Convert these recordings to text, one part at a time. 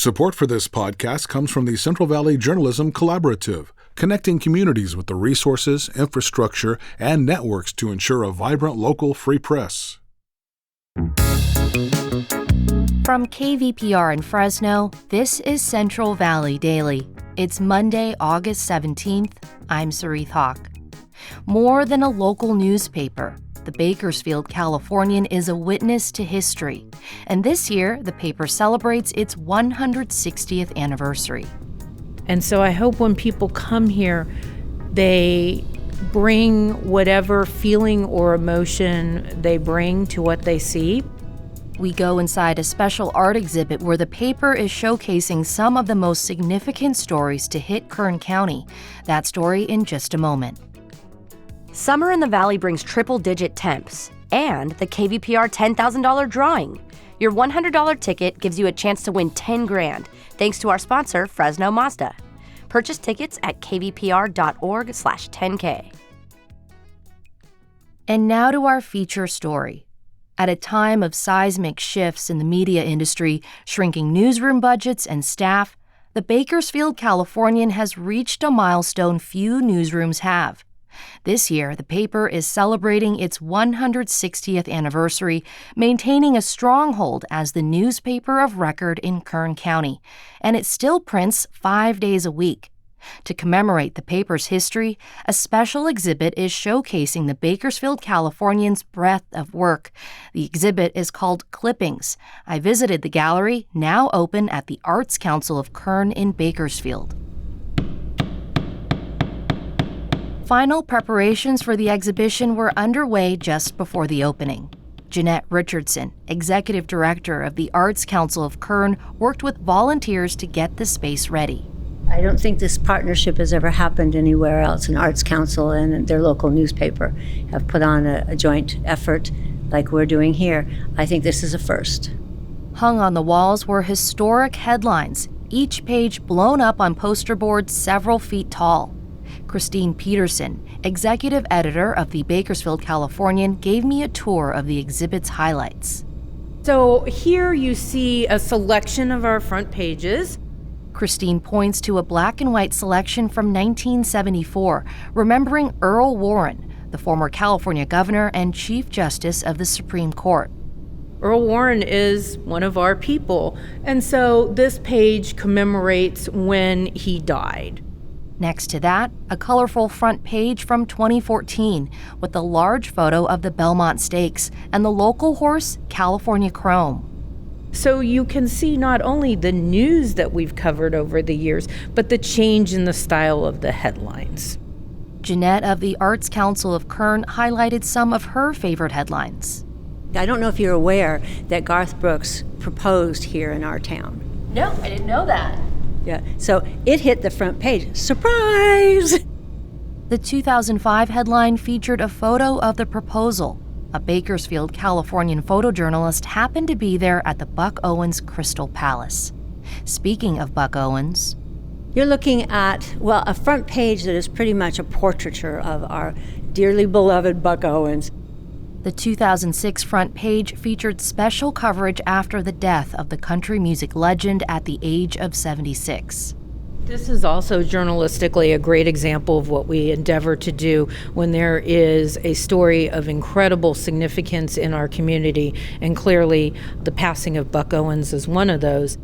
Support for this podcast comes from the Central Valley Journalism Collaborative, connecting communities with the resources, infrastructure, and networks to ensure a vibrant local free press. From KVPR in Fresno, this is Central Valley Daily. It's Monday, August 17th. I'm Sarith Hawk. More than a local newspaper, the Bakersfield Californian is a witness to history, and this year the paper celebrates its 160th anniversary. And so I hope when people come here, they bring whatever feeling or emotion they bring to what they see. We go inside a special art exhibit where the paper is showcasing some of the most significant stories to hit Kern County. That story in just a moment. Summer in the Valley brings triple-digit temps and the KVPR $10,000 drawing. Your $100 ticket gives you a chance to win $10,000 thanks to our sponsor, Fresno Mazda. Purchase tickets at kvpr.org/10K. And now to our feature story. At a time of seismic shifts in the media industry, shrinking newsroom budgets and staff, the Bakersfield Californian has reached a milestone few newsrooms have. This year, the paper is celebrating its 160th anniversary, maintaining a stronghold as the newspaper of record in Kern County, and it still prints 5 days a week. To commemorate the paper's history, a special exhibit is showcasing the Bakersfield Californian's breadth of work. The exhibit is called Clippings. I visited the gallery, now open at the Arts Council of Kern in Bakersfield. Final preparations for the exhibition were underway just before the opening. Jeanette Richardson, executive director of the Arts Council of Kern, worked with volunteers to get the space ready. I don't think this partnership has ever happened anywhere else. An Arts Council and their local newspaper have put on a joint effort like we're doing here. I think this is a first. Hung on the walls were historic headlines, each page blown up on poster boards several feet tall. Peterson, executive editor of the Bakersfield Californian, gave me a tour of the exhibit's highlights. So here you see a selection of our front pages. Christine points to a black and white selection from 1974, remembering Earl Warren, the former California governor and Chief Justice of the Supreme Court. Earl Warren is one of our people, and so this page commemorates when he died. Next to that, a colorful front page from 2014 with a large photo of the Belmont Stakes and the local horse, California Chrome. So you can see not only the news that we've covered over the years, but the change in the style of the headlines. Jeanette of the Arts Council of Kern highlighted some of her favorite headlines. I don't know if you're aware that Garth Brooks proposed here in our town. No, I didn't know that. Yeah, so it hit the front page. Surprise! The 2005 headline featured a photo of the proposal. A Bakersfield Californian photojournalist happened to be there at the Buck Owens Crystal Palace. Speaking of Buck Owens, you're looking at, a front page that is pretty much a portraiture of our dearly beloved Buck Owens. The 2006 front page featured special coverage after the death of the country music legend at the age of 76. This is also journalistically a great example of what we endeavor to do when there is a story of incredible significance in our community, and clearly the passing of Buck Owens is one of those.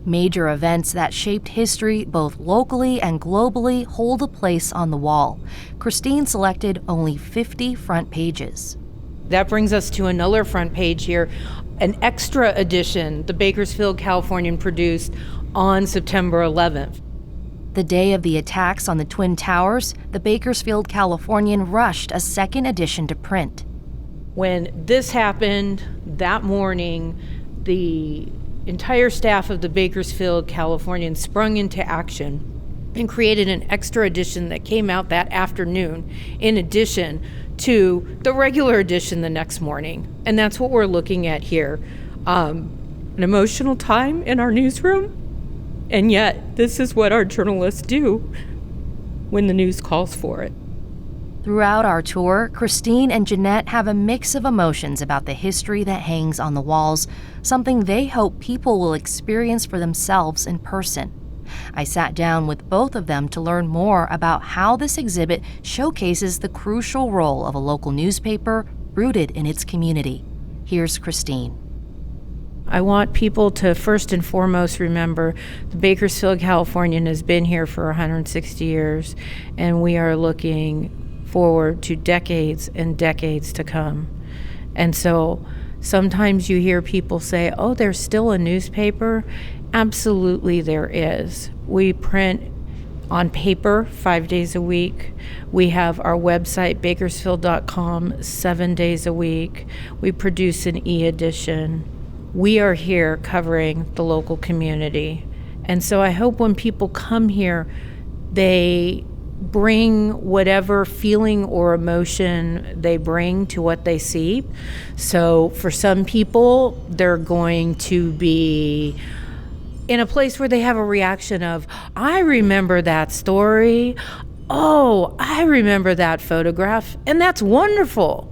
Major events that shaped history both locally and globally hold a place on the wall. Christine selected only 50 front pages. That brings us to another front page here, an extra edition the Bakersfield Californian produced on September 11th. The day of the attacks on the Twin Towers, the Bakersfield Californian rushed a second edition to print. When this happened that morning, the entire staff of the Bakersfield Californian sprung into action and created an extra edition that came out that afternoon, in addition to the regular edition the next morning. And that's what we're looking at here. An emotional time in our newsroom, and yet this is what our journalists do when the news calls for it. Throughout our tour, Christine and Jeanette have a mix of emotions about the history that hangs on the walls, something they hope people will experience for themselves in person. I sat down with both of them to learn more about how this exhibit showcases the crucial role of a local newspaper rooted in its community. Here's Christine. I want people to first and foremost remember the Bakersfield Californian has been here for 160 years, and we are looking forward to decades and decades to come. And so sometimes you hear people say, oh, there's still a newspaper. Absolutely there is. We print on paper 5 days a week. We have our website, bakersfield.com, 7 days a week. We produce an e-edition. We are here covering the local community. And so I hope when people come here, they bring whatever feeling or emotion they bring to what they see. So for some people, they're going to be in a place where they have a reaction of, I remember that story. Oh, I remember that photograph. And that's wonderful.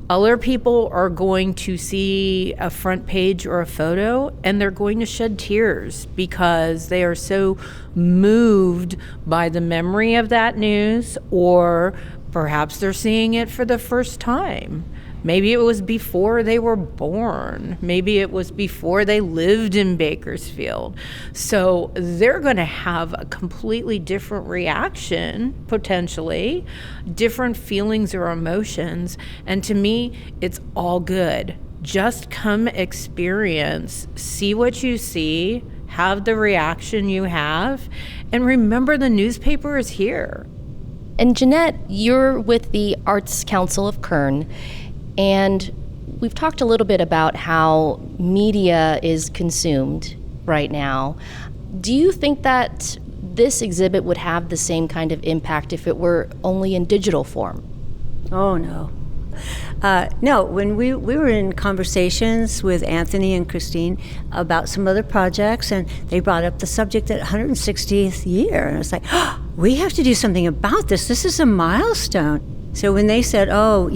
Other people are going to see a front page or a photo and they're going to shed tears because they are so moved by the memory of that news, or perhaps they're seeing it for the first time. Maybe it was before they were born. Maybe it was before they lived in Bakersfield. So they're going to have a completely different reaction, potentially, different feelings or emotions. And to me, it's all good. Just come experience, see what you see, have the reaction you have, and remember the newspaper is here. And Jeanette, you're with the Arts Council of Kern. And we've talked a little bit about how media is consumed right now. Do you think that this exhibit would have the same kind of impact if it were only in digital form? Oh, no. No, when we were in conversations with Anthony and Christine about some other projects, and they brought up the subject at 160th year. And I was like, oh, we have to do something about this. This is a milestone. So when they said, oh,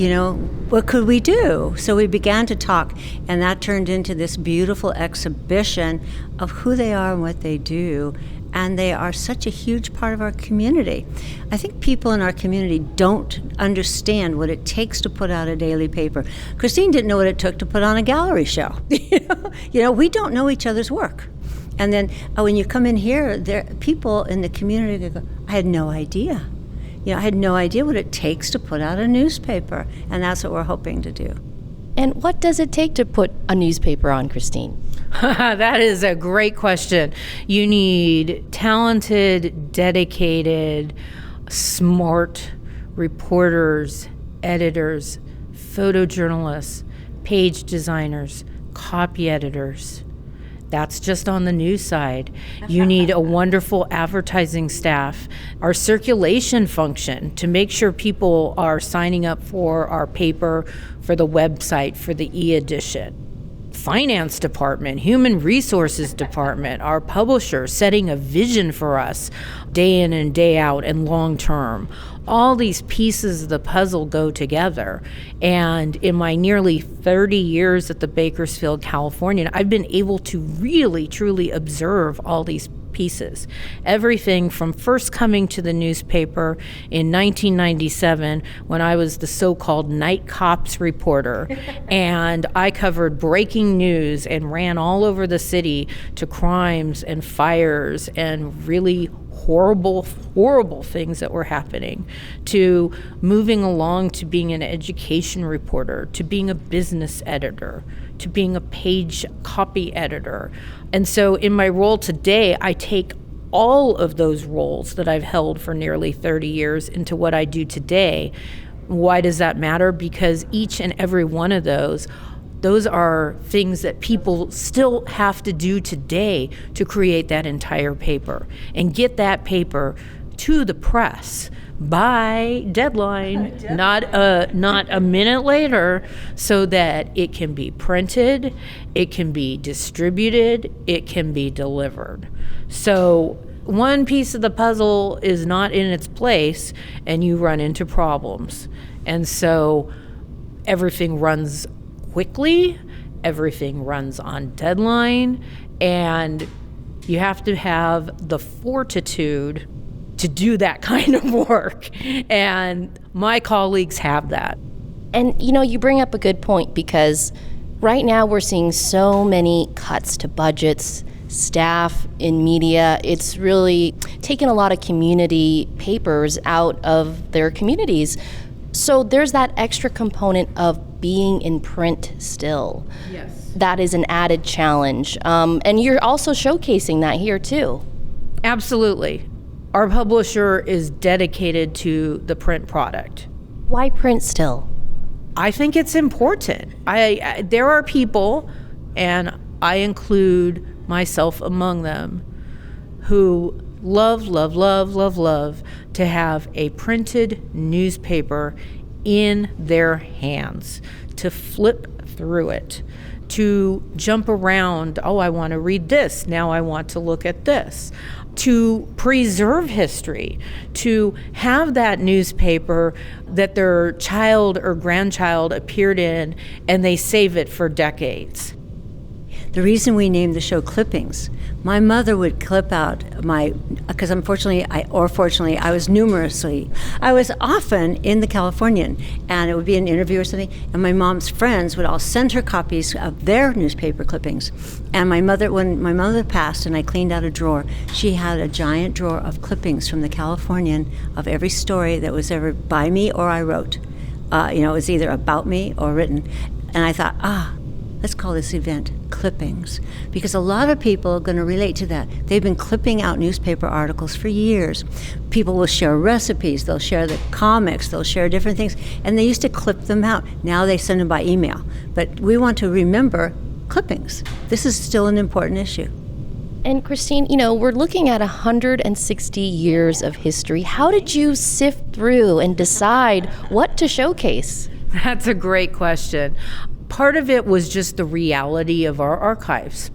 what could we do? So we began to talk, and that turned into this beautiful exhibition of who they are and what they do. And they are such a huge part of our community. I think people in our community don't understand what it takes to put out a daily paper. Christine didn't know what it took to put on a gallery show. We don't know each other's work. And then when you come in here, there people in the community, they go, I had no idea. I had no idea what it takes to put out a newspaper, and that's what we're hoping to do. And what does it take to put a newspaper on, Christine? That is a great question. You need talented, dedicated, smart reporters, editors, photojournalists, page designers, copy editors. That's just on the news side. You need a wonderful advertising staff, our circulation function to make sure people are signing up for our paper, for the website, for the e-edition. Finance department, human resources department, our publisher setting a vision for us day in and day out and long term. All these pieces of the puzzle go together. And in my nearly 30 years at the Bakersfield Californian, I've been able to really, truly observe all these pieces. Everything from first coming to the newspaper in 1997 when I was the so-called night cops reporter and I covered breaking news and ran all over the city to crimes and fires and really horrible things that were happening, to moving along to being an education reporter, to being a business editor, to being a page copy editor. And so in my role today, I take all of those roles that I've held for nearly 30 years into what I do today. Why does that matter? Because each and every one of those are things that people still have to do today to create that entire paper and get that paper to the press by deadline, not a minute later, so that it can be printed, it can be distributed, it can be delivered. So one piece of the puzzle is not in its place and you run into problems. And so everything runs quickly, everything runs on deadline, and you have to have the fortitude to do that kind of work. And my colleagues have that. And, you bring up a good point, because right now we're seeing so many cuts to budgets, staff in media. It's really taken a lot of community papers out of their communities. So there's that extra component of being in print still. Yes. That is an added challenge. And you're also showcasing that here too. Absolutely. Our publisher is dedicated to the print product. Why print still? I think it's important. There are people, and I include myself among them, who love to have a printed newspaper in their hands, to flip through it, to jump around. Oh, I want to read this. Now I want to look at this. To preserve history, to have that newspaper that their child or grandchild appeared in, and they save it for decades. The reason we named the show Clippings, my mother would clip out because fortunately, I was often in the Californian, and it would be an interview or something, and my mom's friends would all send her copies of their newspaper clippings. And when my mother passed and I cleaned out a drawer, she had a giant drawer of clippings from the Californian of every story that was ever by me or I wrote. It was either about me or written. And I thought, let's call this event Clippings, because a lot of people are going to relate to that. They've been clipping out newspaper articles for years. People will share recipes, they'll share the comics, they'll share different things, and they used to clip them out. Now they send them by email. But we want to remember clippings. This is still an important issue. And Christine, we're looking at 160 years of history. How did you sift through and decide what to showcase? That's a great question. Part of it was just the reality of our archives.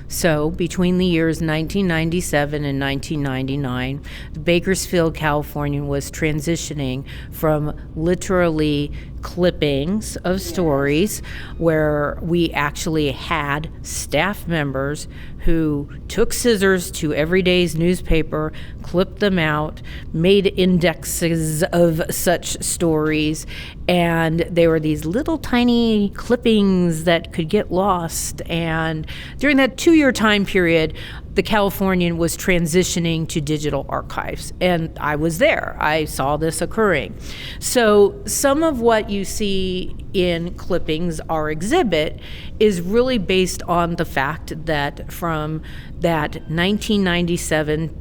So between the years 1997 and 1999, the Bakersfield Californian was transitioning from literally clippings of stories, where we actually had staff members who took scissors to everyday's newspaper, clipped them out, made indexes of such stories, and they were these little tiny clippings that could get lost. And during that 2-year time period, the Californian was transitioning to digital archives, and I was there. I saw this occurring. So some of what you see in Clippings, our exhibit, is really based on the fact that from that 1997 to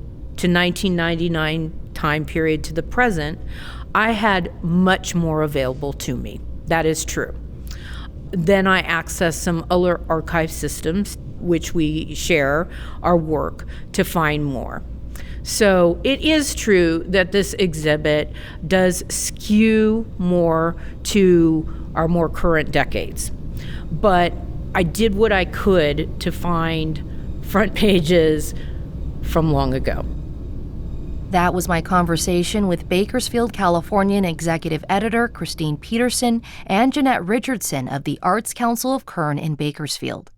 1999 time period to the present, I had much more available to me. That is true. Then I accessed some other archive systems, which we share our work to find more. So it is true that this exhibit does skew more to our more current decades. But I did what I could to find front pages from long ago. That was my conversation with Bakersfield Californian Executive Editor Christine Peterson and Jeanette Richardson of the Arts Council of Kern in Bakersfield.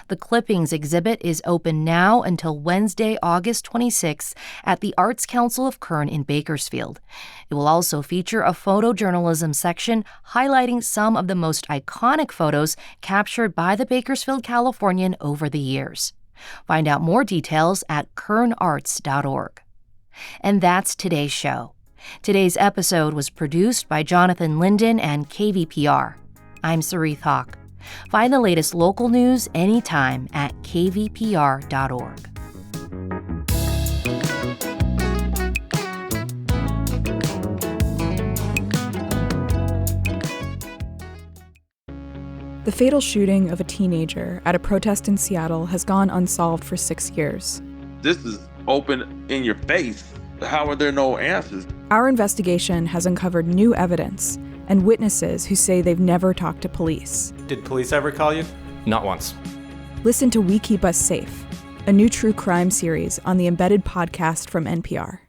The Clippings exhibit is open now until Wednesday, August 26th at the Arts Council of Kern in Bakersfield. It will also feature a photojournalism section highlighting some of the most iconic photos captured by the Bakersfield Californian over the years. Find out more details at kernarts.org. And that's today's show. Today's episode was produced by Jonathan Linden and KVPR. I'm Sarith Hawk. Find the latest local news anytime at kvpr.org. The fatal shooting of a teenager at a protest in Seattle has gone unsolved for 6 years. This is open in your face. How are there no answers? Our investigation has uncovered new evidence and witnesses who say they've never talked to police. Did police ever call you? Not once. Listen to We Keep Us Safe, a new true crime series on the Embedded podcast from NPR.